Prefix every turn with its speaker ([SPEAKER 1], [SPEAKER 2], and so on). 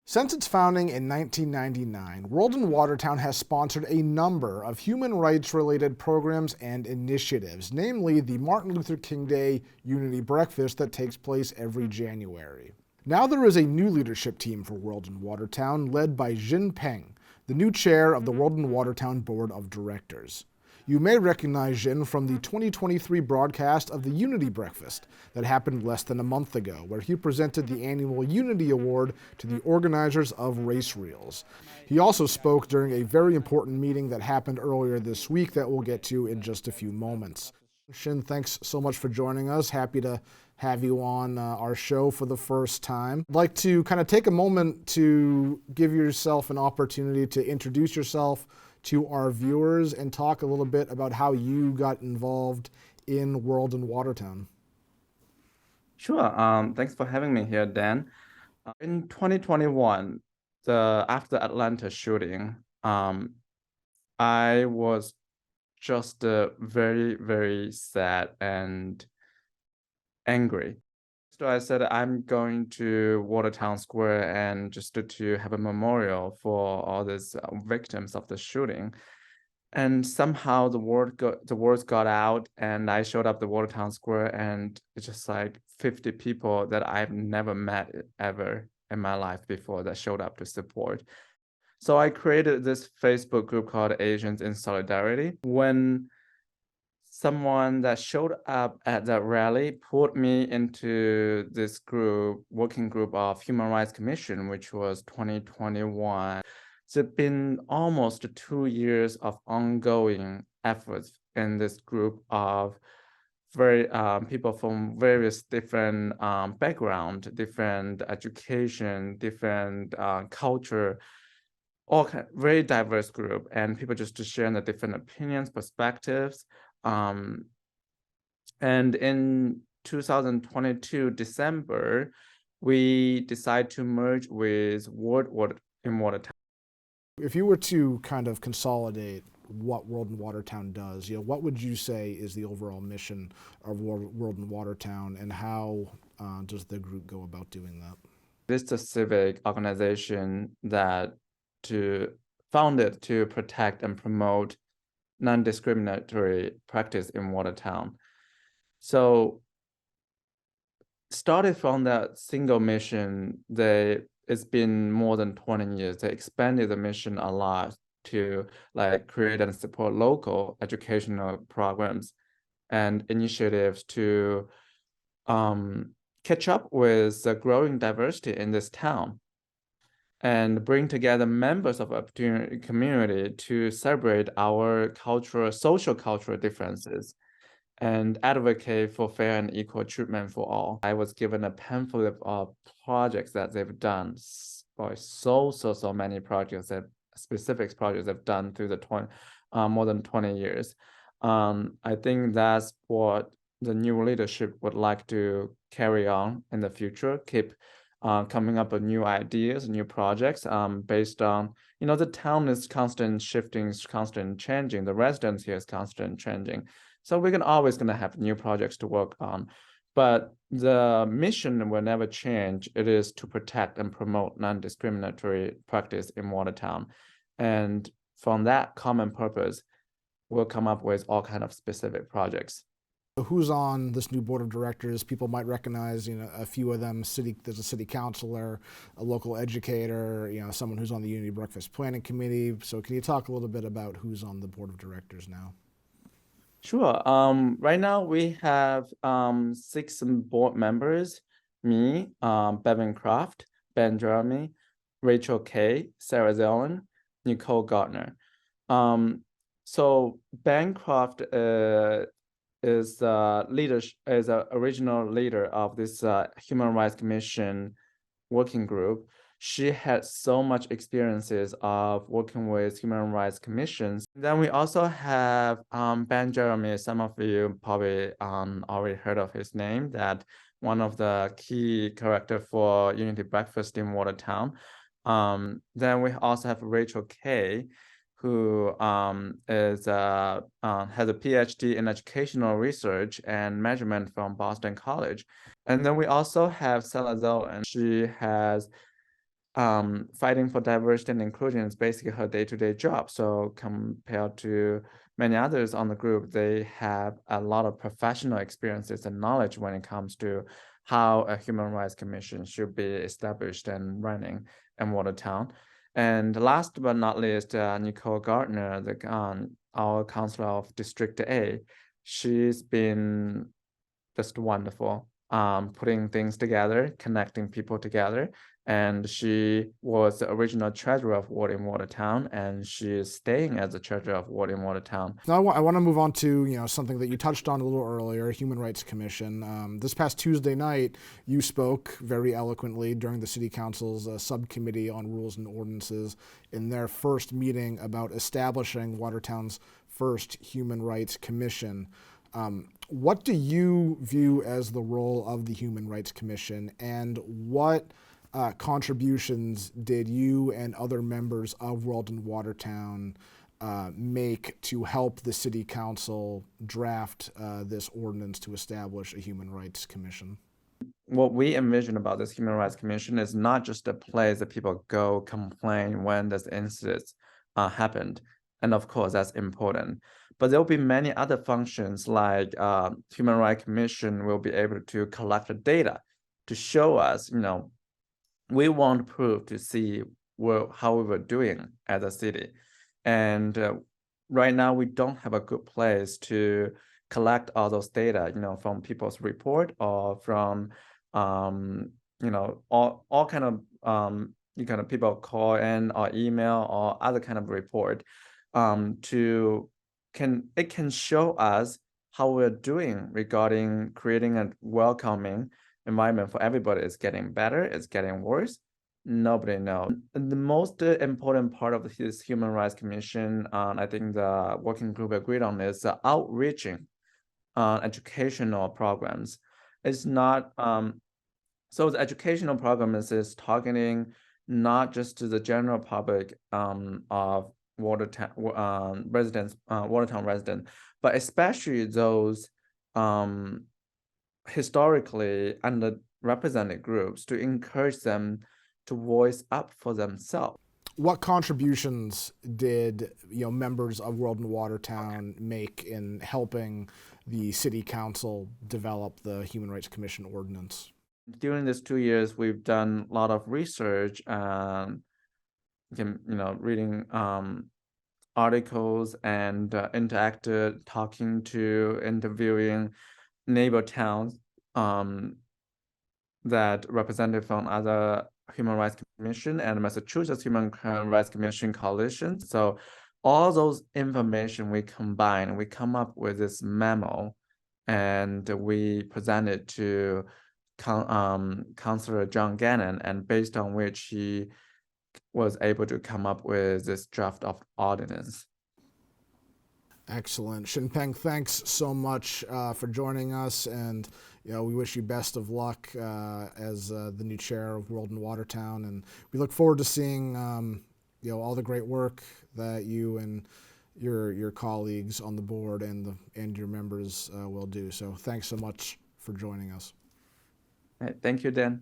[SPEAKER 1] Since its founding in 1999, World in Watertown has sponsored a number of human rights related programs and initiatives, namely the Martin Luther King Day Unity Breakfast that takes place every January. Now there is a new leadership team for World in Watertown led by Jin Peng, the new chair of the World in Watertown Board of Directors. You may recognize Jin from the 2023 broadcast of the Unity Breakfast that happened less than a month ago, where he presented the annual Unity Award to the organizers of Race Reels. He also spoke during a very important meeting that happened earlier this week that we'll get to in just a few moments. Shin, thanks so much for joining us. Happy to have you on our show for the first time. I'd like to kind of take a moment to give yourself an opportunity to introduce yourself to our viewers and talk a little bit about how you got involved in World in Watertown.
[SPEAKER 2] Sure. Thanks for having me here, Dan. In 2021, after the Atlanta shooting, I was just very, very sad and angry. So I said I'm going to Watertown Square and just to have a memorial for all these victims of the shooting. And somehow the words got out, and I showed up at Watertown Square, and it's just like 50 people that I've never met ever in my life before that showed up to support. So I created this Facebook group called Asians in Solidarity. When someone that showed up at that rally put me into this working group of Human Rights Commission, which was 2021. It's been almost 2 years of ongoing efforts in this group of very people from various different background, different education, different culture, very diverse group, and people just to share the different opinions, perspectives. Um, and in 2022 December, we decided to merge with World in Watertown.
[SPEAKER 1] If you were to kind of consolidate what World in Watertown does, what would you say is the overall mission of World in Watertown, and how does the group go about doing that?
[SPEAKER 2] This is a civic organization that founded to protect and promote non-discriminatory practice in Watertown. So started from that single mission, it's been more than 20 years. They expanded the mission a lot to like create and support local educational programs and initiatives to catch up with the growing diversity in this town and bring together members of a community to celebrate our social cultural differences and advocate for fair and equal treatment for all. I was given a pamphlet of projects that they've done. Boy, so many projects specific projects they've done through the more than 20 years. I think that's what the new leadership would like to carry on in the future, keep coming up with new ideas, new projects based on, the town is constant shifting, constant changing. The residents here is constant changing. So we're always gonna have new projects to work on. But the mission will never change. It is to protect and promote non-discriminatory practice in Watertown. And from that common purpose, we'll come up with all kind of specific projects.
[SPEAKER 1] Who's on this new board of directors? People might recognize, a few of them. There's a city councilor, a local educator, someone who's on the Unity Breakfast Planning Committee. So can you talk a little bit about who's on the board of directors now?
[SPEAKER 2] Sure. Right now we have 6 board members: me, Bevan Croft, Ben Jeremy, Rachel Kay, Sarah Zellen, Nicole Gardner. So Ben Croft is the original leader of this Human Rights Commission working group. She had so much experiences of working with human rights commissions. Then we also have Ben Jeremy. Some of you probably already heard of his name, that one of the key character for Unity Breakfast in Watertown. Then we also have Rachel Kay, who has a PhD in educational research and measurement from Boston College. And then we also have Sarah Zellen. She has fighting for diversity and inclusion is basically her day-to-day job. So compared to many others on the group, they have a lot of professional experiences and knowledge when it comes to how a human rights commission should be established and running in Watertown. And last but not least, Nicole Gardner, our counselor of District A, she's been just wonderful, putting things together, connecting people together. And she was the original treasurer of Ward in Watertown, and she is staying as the treasurer of Ward in Watertown.
[SPEAKER 1] Now I want to move on to something that you touched on a little earlier, Human Rights Commission. This past Tuesday night, you spoke very eloquently during the City Council's subcommittee on rules and ordinances in their first meeting about establishing Watertown's first Human Rights Commission. What do you view as the role of the Human Rights Commission, and what contributions did you and other members of World in Watertown make to help the City Council draft this ordinance to establish a Human Rights Commission?
[SPEAKER 2] What we envision about this Human Rights Commission is not just a place that people go complain when this incident happened. And of course, that's important. But there will be many other functions like Human Rights Commission will be able to collect the data to show us, we want proof to see how we were doing as a city. And right now, we don't have a good place to collect all those data, from people's report or from, all kind of people call in or email or other kind of report. It can show us how we're doing regarding creating a welcoming environment for everybody. Is getting better, it's getting worse, nobody knows. The most important part of this Human Rights Commission, I think the working group agreed on, is the outreaching educational programs. It's not so the educational program is targeting not just to the general public of Watertown residents, Watertown residents, but especially those historically underrepresented groups, to encourage them to voice up for themselves.
[SPEAKER 1] What contributions did members of World in Watertown make in helping the City Council develop the Human Rights Commission ordinance?
[SPEAKER 2] During these 2 years, we've done a lot of research and reading articles and interacted, interviewing neighbor towns that represented from other Human Rights Commission and Massachusetts Human Rights Commission coalition. So all those information we combine, we come up with this memo, and we present it to Councillor John Gannon, and based on which he was able to come up with this draft of ordinance.
[SPEAKER 1] Excellent. Shinpeng, thanks so much for joining us, and we wish you best of luck as the new chair of World in Watertown, and we look forward to seeing all the great work that you and your colleagues on the board and your members will do. So thanks so much for joining us.
[SPEAKER 2] All right, thank you, Dan.